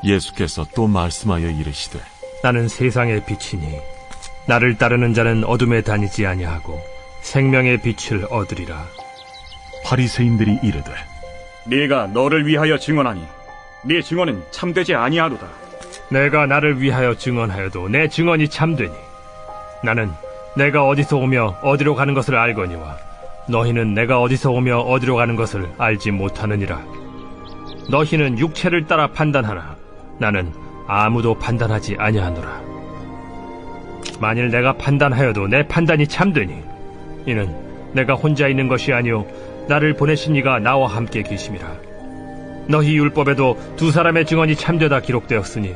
예수께서 또 말씀하여 이르시되 나는 세상의 빛이니 나를 따르는 자는 어둠에 다니지 아니하고 생명의 빛을 얻으리라. 바리새인들이 이르되 네가 너를 위하여 증언하니 네 증언은 참되지 아니하도다. 내가 나를 위하여 증언하여도 내 증언이 참되니 나는 내가 어디서 오며 어디로 가는 것을 알거니와 너희는 내가 어디서 오며 어디로 가는 것을 알지 못하느니라. 너희는 육체를 따라 판단하나 나는 아무도 판단하지 아니하노라. 만일 내가 판단하여도 내 판단이 참되니 이는 내가 혼자 있는 것이 아니요 나를 보내신 이가 나와 함께 계심이라. 너희 율법에도 두 사람의 증언이 참되다 기록되었으니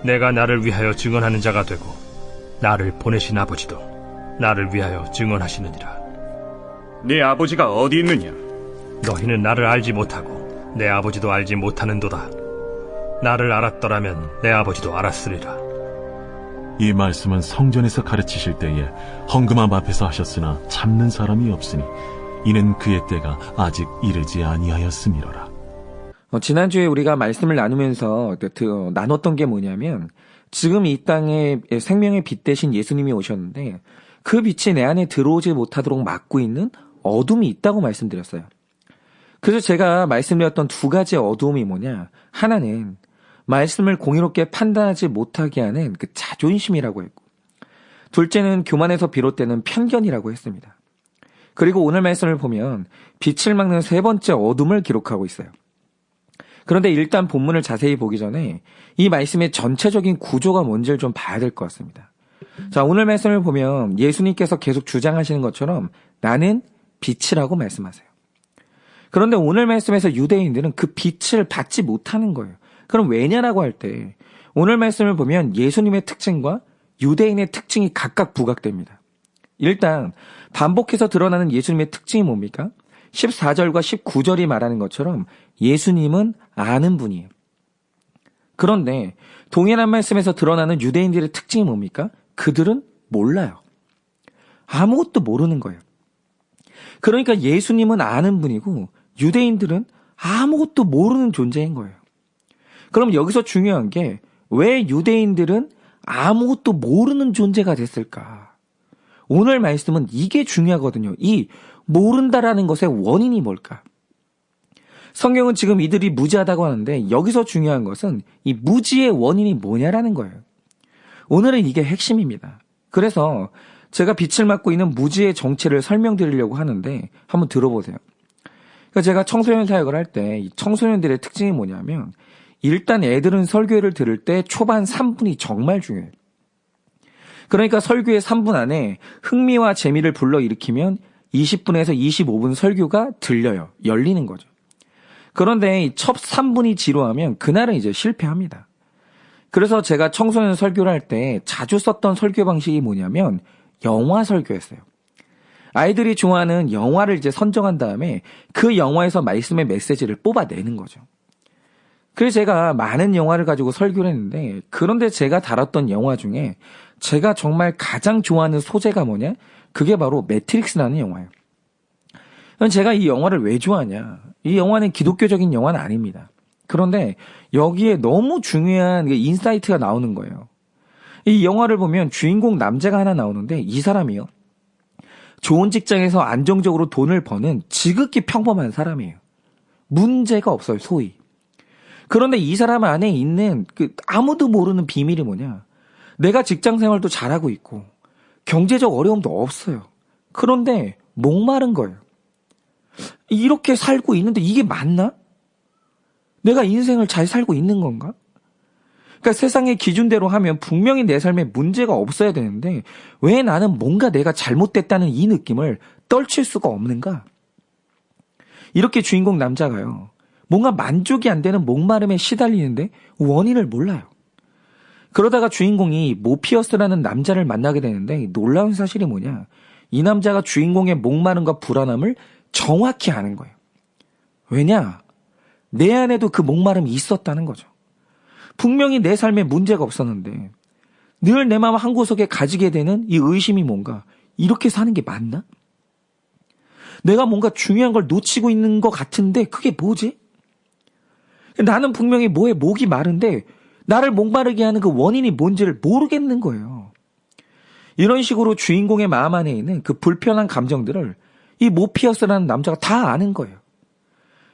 내가 나를 위하여 증언하는 자가 되고 나를 보내신 아버지도 나를 위하여 증언하시느니라. 네 아버지가 어디 있느냐? 너희는 나를 알지 못하고 내 아버지도 알지 못하는도다. 나를 알았더라면 내 아버지도 알았으리라. 이 말씀은 성전에서 가르치실 때에 헌금함 앞에서 하셨으나 참는 사람이 없으니 이는 그의 때가 아직 이르지 아니하였음이로라. 지난주에 우리가 말씀을 나누면서 나눴던 게 뭐냐면 지금 이 땅에 생명의 빛 대신 예수님이 오셨는데 그 빛이 내 안에 들어오지 못하도록 막고 있는 어둠이 있다고 말씀드렸어요. 그래서 제가 말씀드렸던 두 가지 어두움이 뭐냐. 하나는 말씀을 공의롭게 판단하지 못하게 하는 그 자존심이라고 했고, 둘째는 교만에서 비롯되는 편견이라고 했습니다. 그리고 오늘 말씀을 보면 빛을 막는 세 번째 어둠을 기록하고 있어요. 그런데 일단 본문을 자세히 보기 전에 이 말씀의 전체적인 구조가 뭔지를 좀 봐야 될 것 같습니다. 자, 오늘 말씀을 보면 예수님께서 계속 주장하시는 것처럼 나는 빛이라고 말씀하세요. 그런데 오늘 말씀에서 유대인들은 그 빛을 받지 못하는 거예요. 그럼 왜냐라고 할 때 오늘 말씀을 보면 예수님의 특징과 유대인의 특징이 각각 부각됩니다. 일단 반복해서 드러나는 예수님의 특징이 뭡니까? 14절과 19절이 말하는 것처럼 예수님은 아는 분이에요. 그런데 동일한 말씀에서 드러나는 유대인들의 특징이 뭡니까? 그들은 몰라요. 아무것도 모르는 거예요. 그러니까 예수님은 아는 분이고 유대인들은 아무것도 모르는 존재인 거예요. 그럼 여기서 중요한 게 왜 유대인들은 아무것도 모르는 존재가 됐을까? 오늘 말씀은 이게 중요하거든요. 이 모른다라는 것의 원인이 뭘까? 성경은 지금 이들이 무지하다고 하는데 여기서 중요한 것은 이 무지의 원인이 뭐냐라는 거예요. 오늘은 이게 핵심입니다. 그래서 제가 빛을 맡고 있는 무지의 정체를 설명드리려고 하는데 한번 들어보세요. 그러니까 제가 청소년 사역을 할 때 이 청소년들의 특징이 뭐냐면 일단 애들은 설교를 들을 때 초반 3분이 정말 중요해요. 그러니까 설교의 3분 안에 흥미와 재미를 불러일으키면 20분에서 25분 설교가 들려요. 열리는 거죠. 그런데 이 첫 3분이 지루하면 그날은 이제 실패합니다. 그래서 제가 청소년 설교를 할 때 자주 썼던 설교 방식이 뭐냐면 영화 설교였어요. 아이들이 좋아하는 영화를 이제 선정한 다음에 그 영화에서 말씀의 메시지를 뽑아내는 거죠. 그래서 제가 많은 영화를 가지고 설교를 했는데 그런데 제가 다뤘던 영화 중에 제가 정말 가장 좋아하는 소재가 뭐냐? 그게 바로 매트릭스라는 영화예요. 제가 이 영화를 왜 좋아하냐? 이 영화는 기독교적인 영화는 아닙니다. 그런데 여기에 너무 중요한 인사이트가 나오는 거예요. 이 영화를 보면 주인공 남자가 하나 나오는데 이 사람이요. 좋은 직장에서 안정적으로 돈을 버는 지극히 평범한 사람이에요. 문제가 없어요, 소위. 그런데 이 사람 안에 있는 아무도 모르는 비밀이 뭐냐? 내가 직장 생활도 잘하고 있고 경제적 어려움도 없어요. 그런데 목마른 거예요. 이렇게 살고 있는데 이게 맞나? 내가 인생을 잘 살고 있는 건가? 그러니까 세상의 기준대로 하면 분명히 내 삶에 문제가 없어야 되는데 왜 나는 뭔가 내가 잘못됐다는 이 느낌을 떨칠 수가 없는가? 이렇게 주인공 남자가요. 뭔가 만족이 안 되는 목마름에 시달리는데 원인을 몰라요. 그러다가 주인공이 모피어스라는 남자를 만나게 되는데 놀라운 사실이 뭐냐? 이 남자가 주인공의 목마름과 불안함을 정확히 아는 거예요. 왜냐? 내 안에도 그 목마름이 있었다는 거죠. 분명히 내 삶에 문제가 없었는데 늘 내 마음 한구석에 가지게 되는 이 의심이 뭔가 이렇게 사는 게 맞나? 내가 뭔가 중요한 걸 놓치고 있는 것 같은데 그게 뭐지? 나는 분명히 뭐에 목이 마른데 나를 목마르게 하는 그 원인이 뭔지를 모르겠는 거예요. 이런 식으로 주인공의 마음 안에 있는 그 불편한 감정들을 이 모피어스라는 남자가 다 아는 거예요.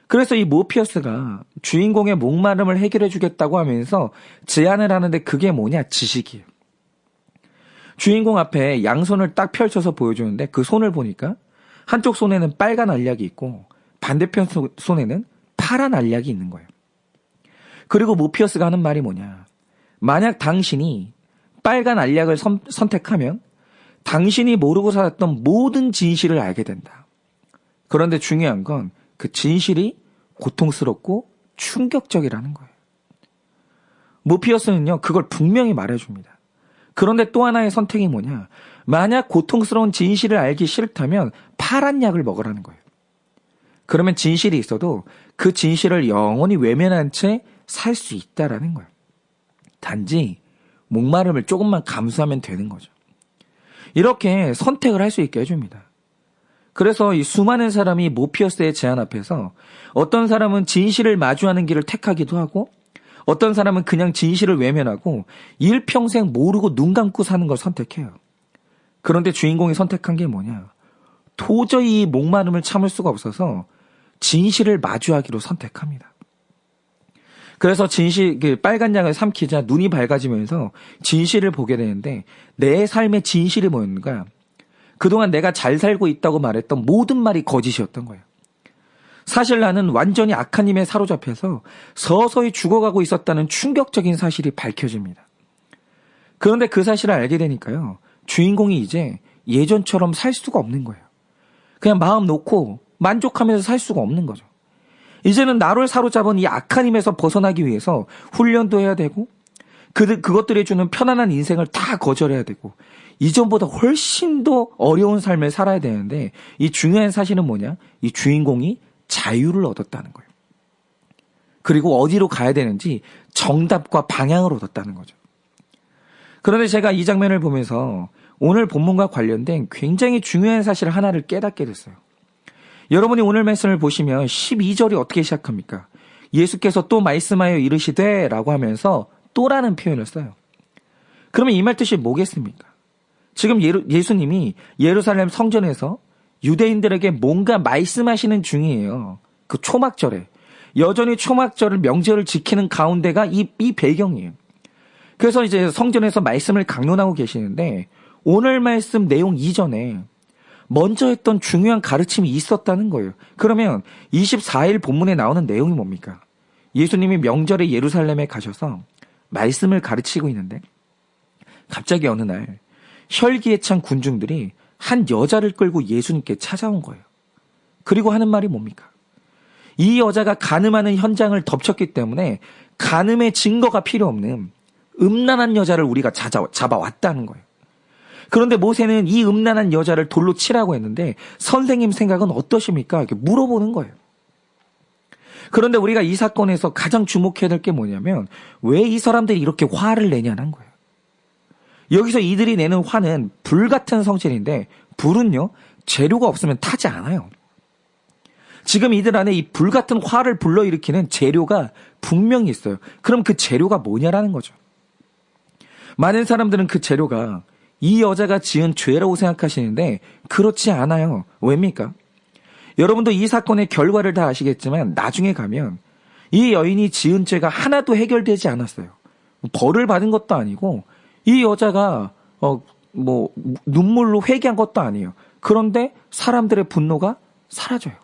그래서 이 모피어스가 주인공의 목마름을 해결해 주겠다고 하면서 제안을 하는데 그게 뭐냐? 지식이에요. 주인공 앞에 양손을 딱 펼쳐서 보여주는데 그 손을 보니까 한쪽 손에는 빨간 알약이 있고 반대편 손에는 파란 알약이 있는 거예요. 그리고 모피어스가 하는 말이 뭐냐? 만약 당신이 빨간 알약을 선택하면 당신이 모르고 살았던 모든 진실을 알게 된다. 그런데 중요한 건 그 진실이 고통스럽고 충격적이라는 거예요. 모피어스는요, 그걸 분명히 말해줍니다. 그런데 또 하나의 선택이 뭐냐? 만약 고통스러운 진실을 알기 싫다면 파란 약을 먹으라는 거예요. 그러면 진실이 있어도 그 진실을 영원히 외면한 채 살 수 있다라는 거예요. 단지 목마름을 조금만 감수하면 되는 거죠. 이렇게 선택을 할 수 있게 해줍니다. 그래서 이 수많은 사람이 모피어스의 제안 앞에서 어떤 사람은 진실을 마주하는 길을 택하기도 하고 어떤 사람은 그냥 진실을 외면하고 일평생 모르고 눈 감고 사는 걸 선택해요. 그런데 주인공이 선택한 게 뭐냐? 도저히 이 목마름을 참을 수가 없어서 진실을 마주하기로 선택합니다. 그래서 빨간 약을 삼키자 눈이 밝아지면서 진실을 보게 되는데 내 삶의 진실이 뭐였는가? 그동안 내가 잘 살고 있다고 말했던 모든 말이 거짓이었던 거예요. 사실 나는 완전히 악한 힘에 사로잡혀서 서서히 죽어가고 있었다는 충격적인 사실이 밝혀집니다. 그런데 그 사실을 알게 되니까요. 주인공이 이제 예전처럼 살 수가 없는 거예요. 그냥 마음 놓고 만족하면서 살 수가 없는 거죠. 이제는 나를 사로잡은 이 악한 힘에서 벗어나기 위해서 훈련도 해야 되고 그것들이 주는 편안한 인생을 다 거절해야 되고 이전보다 훨씬 더 어려운 삶을 살아야 되는데 이 중요한 사실은 뭐냐? 이 주인공이 자유를 얻었다는 거예요. 그리고 어디로 가야 되는지 정답과 방향을 얻었다는 거죠. 그런데 제가 이 장면을 보면서 오늘 본문과 관련된 굉장히 중요한 사실 하나를 깨닫게 됐어요. 여러분이 오늘 말씀을 보시면 12절이 어떻게 시작합니까? 예수께서 또 말씀하여 이르시되 라고 하면서 또라는 표현을 써요. 그러면 이 말 뜻이 뭐겠습니까? 지금 예수님이 예루살렘 성전에서 유대인들에게 뭔가 말씀하시는 중이에요. 그 초막절에. 여전히 초막절을 명절을 지키는 가운데가 이 배경이에요. 그래서 이제 성전에서 말씀을 강론하고 계시는데 오늘 말씀 내용 이전에 먼저 했던 중요한 가르침이 있었다는 거예요. 그러면 24일 본문에 나오는 내용이 뭡니까? 예수님이 명절에 예루살렘에 가셔서 말씀을 가르치고 있는데 갑자기 어느 날 혈기에 찬 군중들이 한 여자를 끌고 예수님께 찾아온 거예요. 그리고 하는 말이 뭡니까? 이 여자가 간음하는 현장을 덮쳤기 때문에 간음의 증거가 필요 없는 음란한 여자를 우리가 잡아왔다는 거예요. 그런데 모세는 이 음란한 여자를 돌로 치라고 했는데 선생님 생각은 어떠십니까? 이렇게 물어보는 거예요. 그런데 우리가 이 사건에서 가장 주목해야 될 게 뭐냐면 왜 이 사람들이 이렇게 화를 내냐는 거예요. 여기서 이들이 내는 화는 불 같은 성질인데 불은요 재료가 없으면 타지 않아요. 지금 이들 안에 이 불 같은 화를 불러일으키는 재료가 분명히 있어요. 그럼 그 재료가 뭐냐라는 거죠. 많은 사람들은 그 재료가 이 여자가 지은 죄라고 생각하시는데 그렇지 않아요. 왜입니까? 여러분도 이 사건의 결과를 다 아시겠지만 나중에 가면 이 여인이 지은 죄가 하나도 해결되지 않았어요. 벌을 받은 것도 아니고 이 여자가 눈물로 회개한 것도 아니에요. 그런데 사람들의 분노가 사라져요.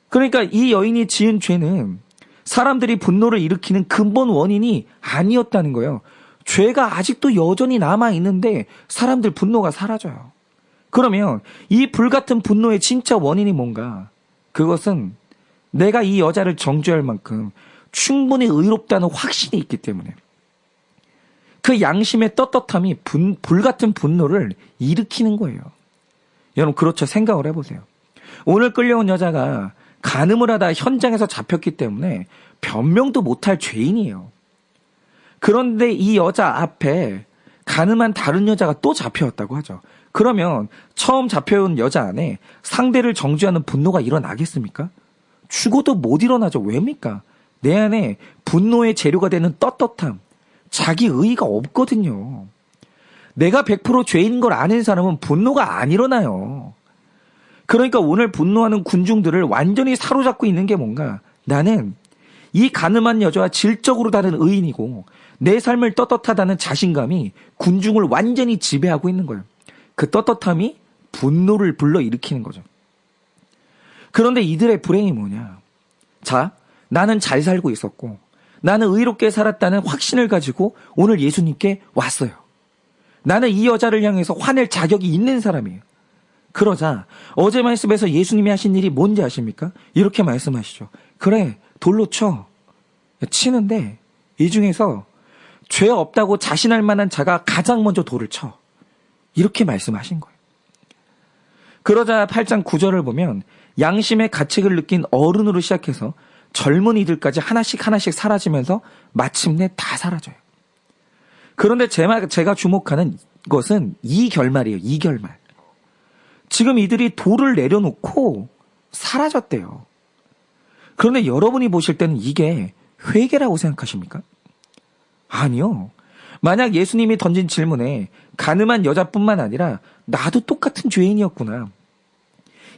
그러니까 이 여인이 지은 죄는 사람들이 분노를 일으키는 근본 원인이 아니었다는 거예요. 죄가 아직도 여전히 남아있는데 사람들 분노가 사라져요. 그러면 이 불같은 분노의 진짜 원인이 뭔가? 그것은 내가 이 여자를 정죄할 만큼 충분히 의롭다는 확신이 있기 때문에 그 양심의 떳떳함이 불같은 분노를 일으키는 거예요. 여러분 그렇죠. 생각을 해보세요. 오늘 끌려온 여자가 간음을 하다 현장에서 잡혔기 때문에 변명도 못할 죄인이에요. 그런데 이 여자 앞에 간음한 다른 여자가 또 잡혀왔다고 하죠. 그러면 처음 잡혀온 여자 안에 상대를 정죄하는 분노가 일어나겠습니까? 죽어도 못 일어나죠. 왜입니까? 내 안에 분노의 재료가 되는 떳떳함, 자기 의의가 없거든요. 내가 100% 죄인 걸 아는 사람은 분노가 안 일어나요. 그러니까 오늘 분노하는 군중들을 완전히 사로잡고 있는 게 뭔가, 나는 이 가늠한 여자와 질적으로 다른 의인이고 내 삶을 떳떳하다는 자신감이 군중을 완전히 지배하고 있는 거예요. 그 떳떳함이 분노를 불러일으키는 거죠. 그런데 이들의 불행이 뭐냐? 자, 나는 잘 살고 있었고 나는 의롭게 살았다는 확신을 가지고 오늘 예수님께 왔어요. 나는 이 여자를 향해서 화낼 자격이 있는 사람이에요. 그러자 어제 말씀에서 예수님이 하신 일이 뭔지 아십니까? 이렇게 말씀하시죠. 그래, 돌로 쳐. 치는데 이 중에서 죄 없다고 자신할 만한 자가 가장 먼저 돌을 쳐. 이렇게 말씀하신 거예요. 그러자 8장 9절을 보면 양심의 가책을 느낀 어른으로 시작해서 젊은이들까지 하나씩 사라지면서 마침내 다 사라져요. 그런데 제가 주목하는 것은 이 결말이에요. 이 결말. 지금 이들이 돌을 내려놓고 사라졌대요. 그런데 여러분이 보실 때는 이게 회개라고 생각하십니까? 아니요. 만약 예수님이 던진 질문에 가늠한 여자뿐만 아니라 나도 똑같은 죄인이었구나,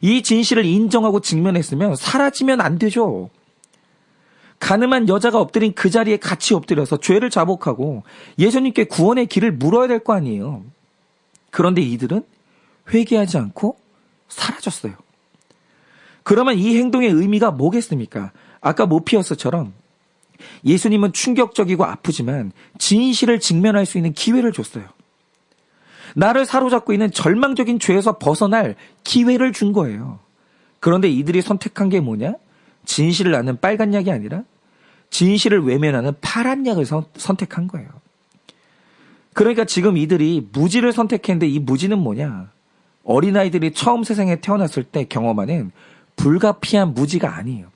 이 진실을 인정하고 직면했으면 사라지면 안 되죠. 가늠한 여자가 엎드린 그 자리에 같이 엎드려서 죄를 자복하고 예수님께 구원의 길을 물어야 될 거 아니에요. 그런데 이들은 회개하지 않고 사라졌어요. 그러면 이 행동의 의미가 뭐겠습니까? 아까 모피어스처럼 예수님은 충격적이고 아프지만 진실을 직면할 수 있는 기회를 줬어요. 나를 사로잡고 있는 절망적인 죄에서 벗어날 기회를 준 거예요. 그런데 이들이 선택한 게 뭐냐? 진실을 아는 빨간 약이 아니라 진실을 외면하는 파란 약을 선택한 거예요. 그러니까 지금 이들이 무지를 선택했는데 이 무지는 뭐냐? 어린아이들이 처음 세상에 태어났을 때 경험하는 불가피한 무지가 아니에요.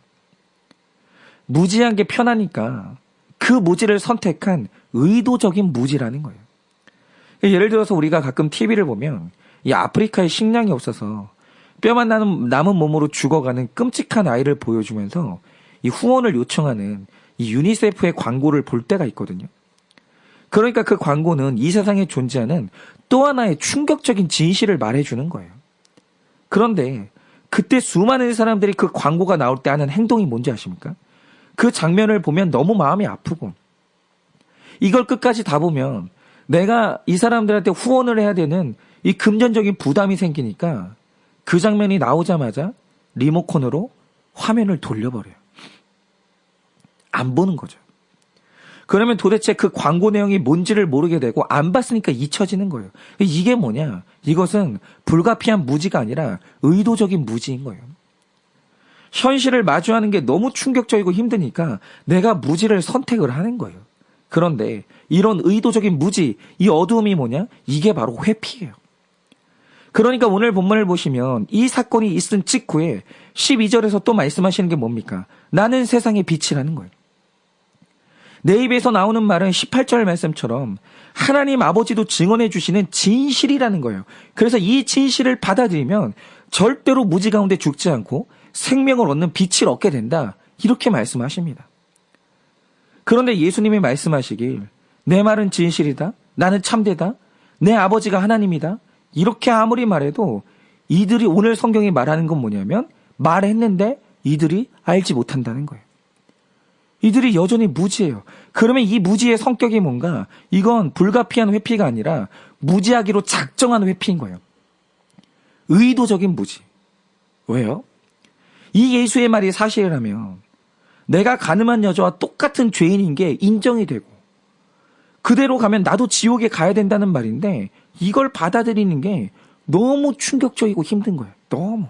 무지한 게 편하니까 그 무지를 선택한 의도적인 무지라는 거예요. 예를 들어서 우리가 가끔 TV를 보면 이 아프리카에 식량이 없어서 뼈만 남은 몸으로 죽어가는 끔찍한 아이를 보여주면서 이 후원을 요청하는 이 유니세프의 광고를 볼 때가 있거든요. 그러니까 그 광고는 이 세상에 존재하는 또 하나의 충격적인 진실을 말해주는 거예요. 그런데 그때 수많은 사람들이 그 광고가 나올 때 하는 행동이 뭔지 아십니까? 그 장면을 보면 너무 마음이 아프고 이걸 끝까지 다 보면 내가 이 사람들한테 후원을 해야 되는 이 금전적인 부담이 생기니까 그 장면이 나오자마자 리모컨으로 화면을 돌려버려요. 안 보는 거죠. 그러면 도대체 그 광고 내용이 뭔지를 모르게 되고 안 봤으니까 잊혀지는 거예요. 이게 뭐냐? 이것은 불가피한 무지가 아니라 의도적인 무지인 거예요. 현실을 마주하는 게 너무 충격적이고 힘드니까 내가 무지를 선택을 하는 거예요. 그런데 이런 의도적인 무지, 이 어두움이 뭐냐? 이게 바로 회피예요. 그러니까 오늘 본문을 보시면 이 사건이 있은 직후에 12절에서 또 말씀하시는 게 뭡니까? 나는 세상의 빛이라는 거예요. 내 입에서 나오는 말은 18절 말씀처럼 하나님 아버지도 증언해 주시는 진실이라는 거예요. 그래서 이 진실을 받아들이면 절대로 무지 가운데 죽지 않고 생명을 얻는 빛을 얻게 된다. 이렇게 말씀하십니다. 그런데 예수님이 말씀하시길 내 말은 진실이다. 나는 참되다. 내 아버지가 하나님이다. 이렇게 아무리 말해도 이들이 오늘 성경이 말하는 건 뭐냐면 말했는데 이들이 알지 못한다는 거예요. 이들이 여전히 무지예요. 그러면 이 무지의 성격이 뭔가? 이건 불가피한 회피가 아니라 무지하기로 작정한 회피인 거예요. 의도적인 무지. 왜요? 이 예수의 말이 사실이라면 내가 가늠한 여자와 똑같은 죄인인 게 인정이 되고 그대로 가면 나도 지옥에 가야 된다는 말인데 이걸 받아들이는 게 너무 충격적이고 힘든 거예요. 너무.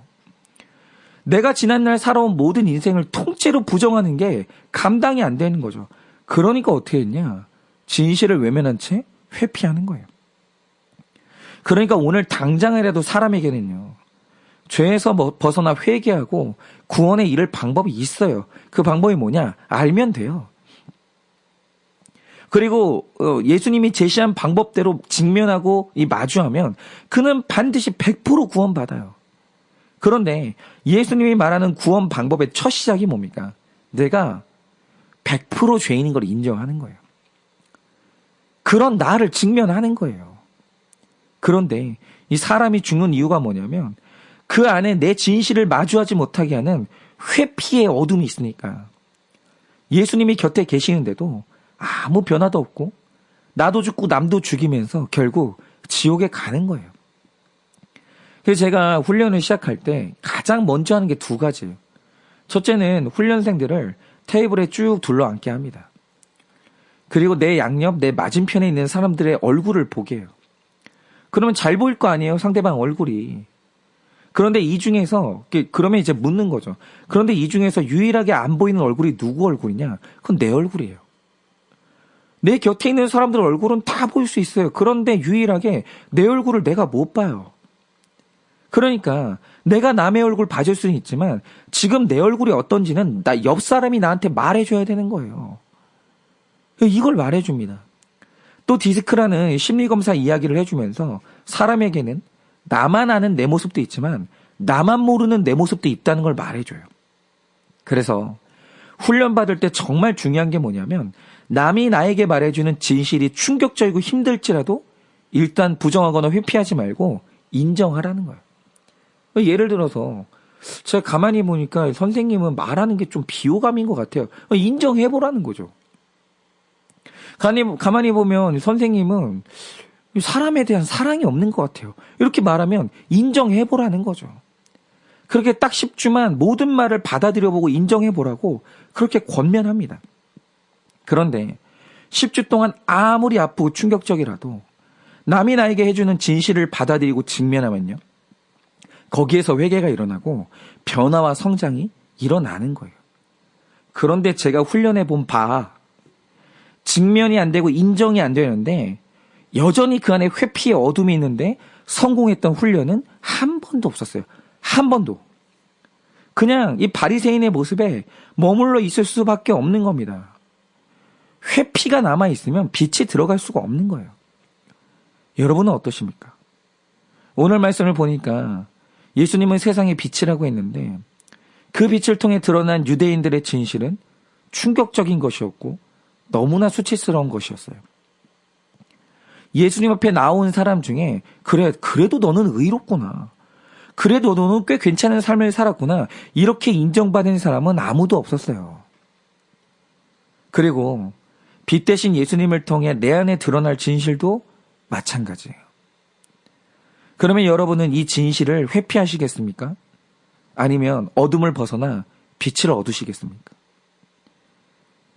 내가 지난날 살아온 모든 인생을 통째로 부정하는 게 감당이 안 되는 거죠. 그러니까 어떻게 했냐? 진실을 외면한 채 회피하는 거예요. 그러니까 오늘 당장이라도 사람에게는요, 죄에서 벗어나 회개하고 구원에 이를 방법이 있어요. 그 방법이 뭐냐? 알면 돼요. 그리고 예수님이 제시한 방법대로 직면하고 마주하면 그는 반드시 100% 구원받아요. 그런데 예수님이 말하는 구원 방법의 첫 시작이 뭡니까? 내가 100% 죄인인 걸 인정하는 거예요. 그런 나를 직면하는 거예요. 그런데 이 사람이 죽는 이유가 뭐냐면 그 안에 내 진실을 마주하지 못하게 하는 회피의 어둠이 있으니까. 예수님이 곁에 계시는데도 아무 변화도 없고 나도 죽고 남도 죽이면서 결국 지옥에 가는 거예요. 그래서 제가 훈련을 시작할 때 가장 먼저 하는 게 두 가지예요. 첫째는 훈련생들을 테이블에 쭉 둘러앉게 합니다. 그리고 내 양옆, 내 맞은편에 있는 사람들의 얼굴을 보게 해요. 그러면 잘 보일 거 아니에요, 상대방 얼굴이. 그런데 이 중에서, 그러면 이제 묻는 거죠. 그런데 이 중에서 유일하게 안 보이는 얼굴이 누구 얼굴이냐? 그건 내 얼굴이에요. 내 곁에 있는 사람들 얼굴은 다 보일 수 있어요. 그런데 유일하게 내 얼굴을 내가 못 봐요. 그러니까 내가 남의 얼굴 봐줄 수는 있지만 지금 내 얼굴이 어떤지는 나 옆 사람이 나한테 말해줘야 되는 거예요. 이걸 말해줍니다. 또 디스크라는 심리검사 이야기를 해주면서 사람에게는 나만 아는 내 모습도 있지만 나만 모르는 내 모습도 있다는 걸 말해줘요. 그래서 훈련받을 때 정말 중요한 게 뭐냐면 남이 나에게 말해주는 진실이 충격적이고 힘들지라도 일단 부정하거나 회피하지 말고 인정하라는 거예요. 예를 들어서 제가 가만히 보니까 선생님은 말하는 게 좀 비호감인 것 같아요. 인정해보라는 거죠. 가만히 보면 선생님은 사람에 대한 사랑이 없는 것 같아요. 이렇게 말하면 인정해보라는 거죠. 그렇게 딱 쉽지만 모든 말을 받아들여보고 인정해보라고 그렇게 권면합니다. 그런데 10주 동안 아무리 아프고 충격적이라도 남이 나에게 해주는 진실을 받아들이고 직면하면요. 거기에서 회개가 일어나고 변화와 성장이 일어나는 거예요. 그런데 제가 훈련해 본 바, 직면이 안 되고 인정이 안 되는데 여전히 그 안에 회피의 어둠이 있는데 성공했던 훈련은 한 번도 없었어요. 한 번도. 그냥 이 바리새인의 모습에 머물러 있을 수밖에 없는 겁니다. 회피가 남아있으면 빛이 들어갈 수가 없는 거예요. 여러분은 어떠십니까? 오늘 말씀을 보니까 예수님은 세상의 빛이라고 했는데 그 빛을 통해 드러난 유대인들의 진실은 충격적인 것이었고 너무나 수치스러운 것이었어요. 예수님 앞에 나온 사람 중에 그래도 너는 의롭구나. 그래도 너는 꽤 괜찮은 삶을 살았구나. 이렇게 인정받은 사람은 아무도 없었어요. 그리고 빛 대신 예수님을 통해 내 안에 드러날 진실도 마찬가지예요. 그러면 여러분은 이 진실을 회피하시겠습니까? 아니면 어둠을 벗어나 빛을 얻으시겠습니까?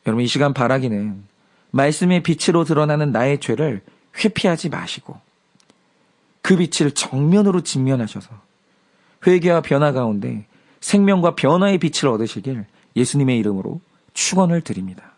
여러분 이 시간 바라기는 말씀의 빛으로 드러나는 나의 죄를 회피하지 마시고 그 빛을 정면으로 직면하셔서 회개와 변화 가운데 생명과 변화의 빛을 얻으시길 예수님의 이름으로 축원을 드립니다.